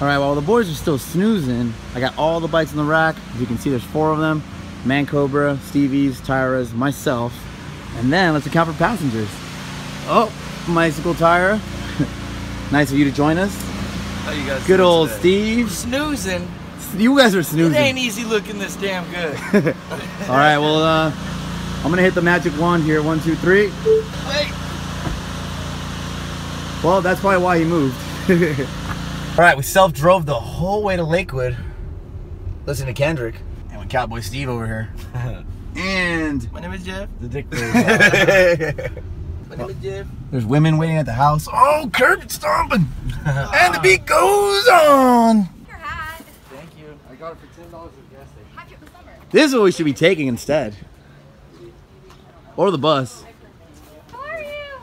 All right, while the boys are still snoozing, I got all the bikes in the rack. As you can see, there's 4 of them. Mancobra, Stevie's, Tyra's, myself. And then let's account for passengers. Oh, Bicycle Tyra. Nice of you to join us. How you guys good old today? Steve. Snoozing. You guys are snoozing. It ain't easy looking this damn good. All right, well, I'm gonna hit the magic wand here. 1, 2, 3. Wait. Well, that's probably why he moved. All right, we self-drove the whole way to Lakewood. Listen to Kendrick. And with Cowboy Steve over here. And My name is Jeff. the dick My name is Jeff. There's women waiting at the house. Oh, curb stomping. And the beat goes on. Your hat. Thank you. I got it for $10 at the gas station. Happy for summer. This is what we should be taking instead. Or the bus. How are you?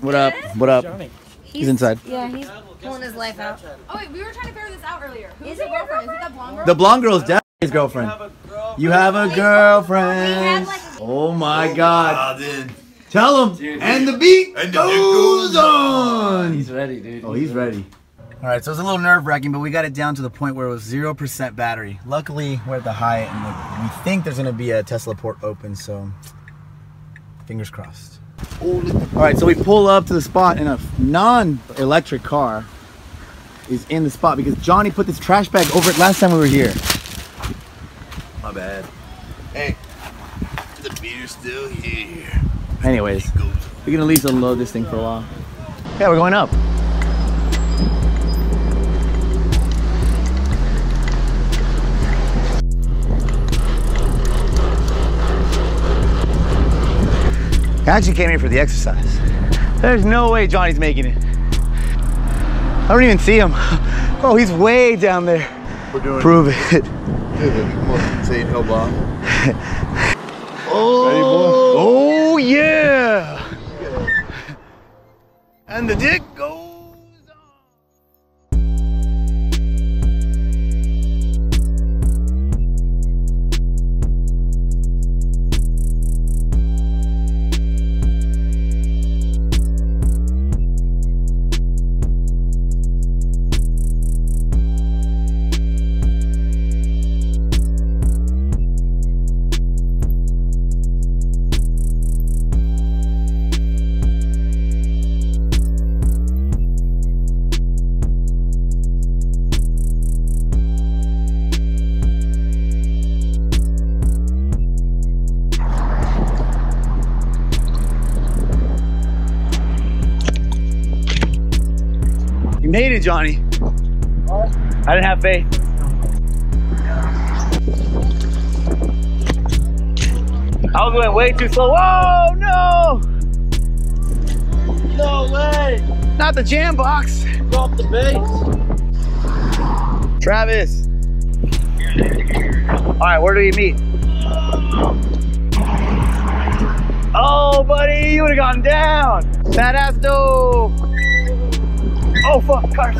What up? What up? Johnny. He's inside. Yeah, he's pulling his life out. Oh wait, we were trying to figure this out earlier. Who's your girlfriend? Is it that blonde girl? The blonde girl is definitely his girlfriend. You have a girlfriend. Oh my God. Tell him. And the beat goes on. He's ready, dude. Oh, he's ready. All right, so it was a little nerve-wracking, but we got it down to the point where it was 0% battery. Luckily, we're at the Hyatt, and we think there's gonna be a Tesla port open, so fingers crossed. All right, so we pull up to the spot, and a non-electric car is in the spot because Johnny put this trash bag over it last time we were here. My bad. Hey, the beer's still here. Anyways, we're gonna leave to unload this thing for a while. Yeah, we're going up. I actually came here for the exercise. There's no way Johnny's making it. I don't even see him. Oh, he's way down there. We're doing Prove it. insane hill block. Oh, ready, boy? Oh yeah. And the dick goes on. You made it, Johnny. What? I didn't have faith. I was going way too slow. Whoa, no! No way! Not the jam box. Drop the base. Travis. All right, where do we meet? Oh, buddy, you would have gone down. Badass dope. Oh, fuck, cars.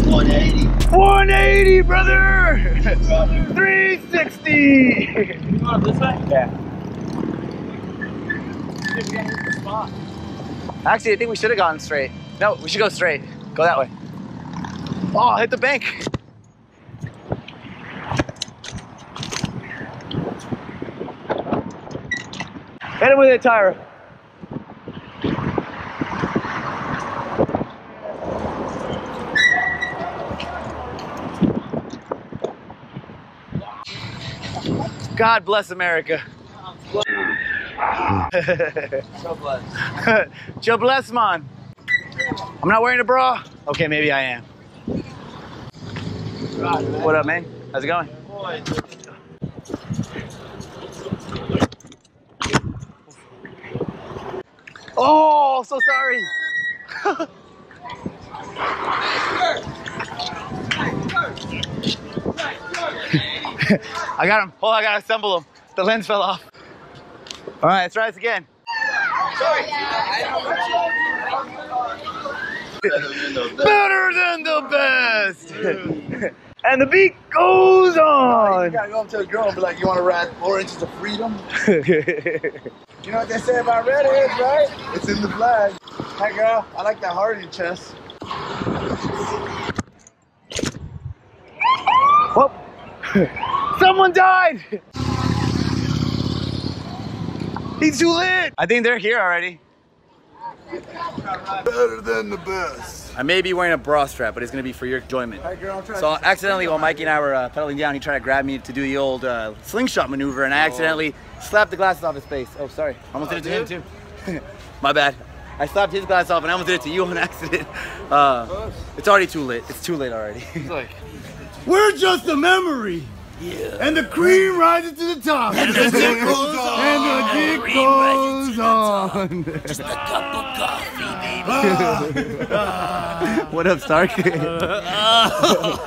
180. 180, brother. 360. You want this way? Yeah. Actually, I think we should have gone straight. No, we should go straight. Go that way. Oh, hit the bank. Hit him with it, Tyra. God bless America. So blessed. Joe bless, man. I'm not wearing a bra. Okay, maybe I am. What up, man? How's it going? Boy. Oh, so sorry. I got him. Oh, I gotta assemble him. The lens fell off. All right, let's try this again. Better than the best. And the beat goes on. You gotta go up to a girl and be like, you wanna ride 4 inches of freedom? You know what they say about redheads, right? It's in the flag. Hi, girl. I like that heart in your chest. Whoop. Someone died! He's too lit! I think they're here already. Better than the best. I may be wearing a bra strap, but it's gonna be for your enjoyment. Hi, girl. So accidentally, while Mikey and I were pedaling down, he tried to grab me to do the old slingshot maneuver, and I accidentally slapped the glasses off his face. Oh, sorry. Almost did it to him too. My bad. I slapped his glass off, and I almost did it to you on accident. It's already too late. It's too late already. He's like, we're just a memory. Yeah. And the cream rises to the top. And the dick goes on. And the dick goes on. Just a cup of coffee, baby. what up, Stark?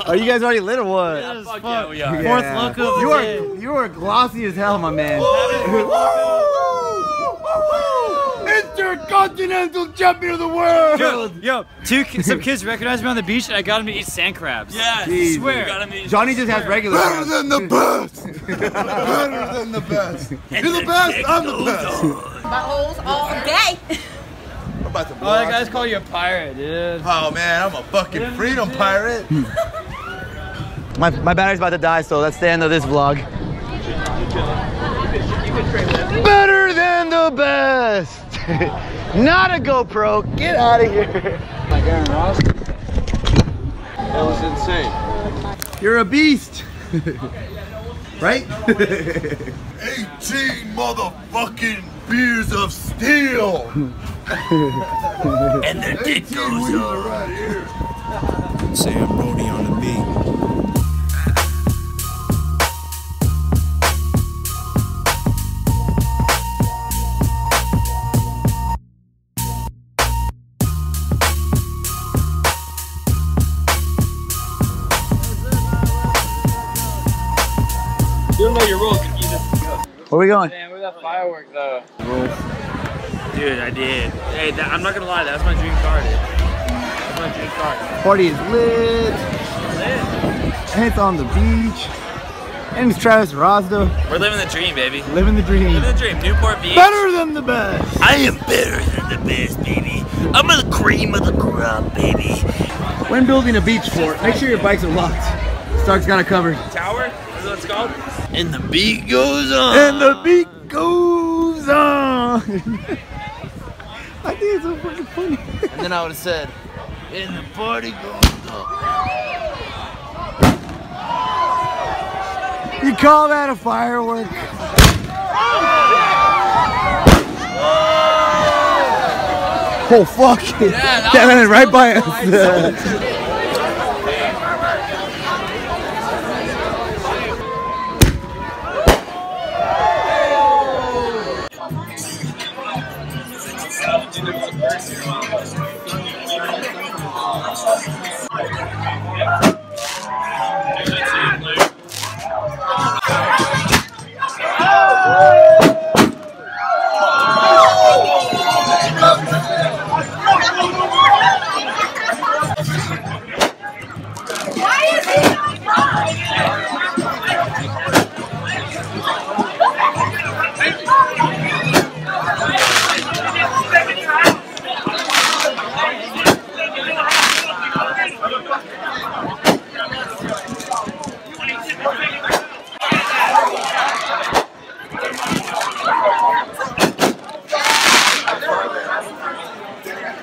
Are you guys already lit or what? Yeah, fuck yeah, we are. Fourth look of the day. You are glossy as hell, my man. Intercontinental champion of the world. Yo, some kids recognized me on the beach, and I got them to eat sand crabs. Yeah, I swear. Johnny just has regular. Better than the best. Better than the best. You're the best. I'm the best. Buttholes all day. I'm about to Oh, that guy's call you a pirate, dude. Oh man, I'm a fucking freedom pirate. My battery's about to die, so that's the end of this vlog. Better than the best. Not a GoPro. Get out of here. That was insane. You're a beast. Right? 18 motherfucking beers of steel. And the dick goes on. Right here. Sam Brody on the beat. You don't know your rules. You just go. Where we going? Man, where's that firework though? Dude, I did. Hey, I'm not gonna lie, that's my dream car, dude. That's my dream car. Party is lit. And it's on the beach. And it's Travis Ohrazda. We're living the dream, baby. Living the dream. Living the dream. Newport Beach. Better than the best. I am better than the best, baby. I'm the cream of the crop, baby. When building a beach fort, make sure your bikes are locked. Stark's got it covered. Tower? Is that what it's called? And the beat goes on. And the beat goes on. I think it's so fucking funny. And then I would have said, and the party goes on. You call that a firework? Oh fuck! Yeah, that landed right by us.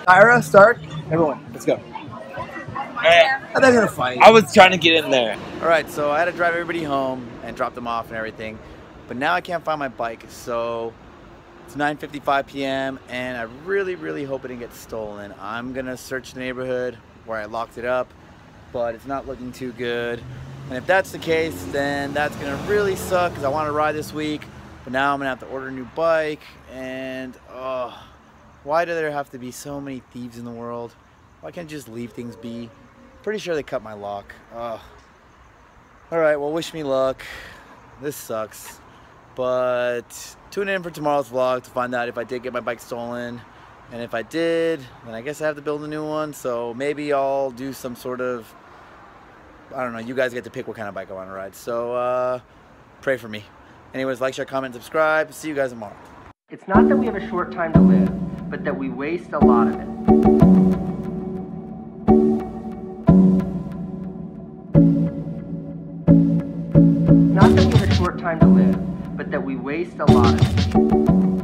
Tyra, Stark, everyone, let's go. I'm not gonna fight. I was trying to get in there. All right, so I had to drive everybody home and drop them off and everything, but now I can't find my bike. So it's 9:55 p.m. and I really hope it didn't get stolen. I'm gonna search the neighborhood where I locked it up, but it's not looking too good. And if that's the case, then that's gonna really suck because I want to ride this week, but now I'm gonna have to order a new bike. And why do there have to be so many thieves in the world? Why can't you just leave things be? Pretty sure they cut my lock. All right, well, wish me luck. This sucks. But tune in for tomorrow's vlog to find out if I did get my bike stolen. And if I did, then I guess I have to build a new one. So maybe I'll do some sort of, I don't know, you guys get to pick what kind of bike I want to ride. So pray for me. Anyways, like, share, comment, subscribe. See you guys tomorrow. It's not that we have a short time to live, but that we waste a lot of it. Not that we have a short time to live, but that we waste a lot of it.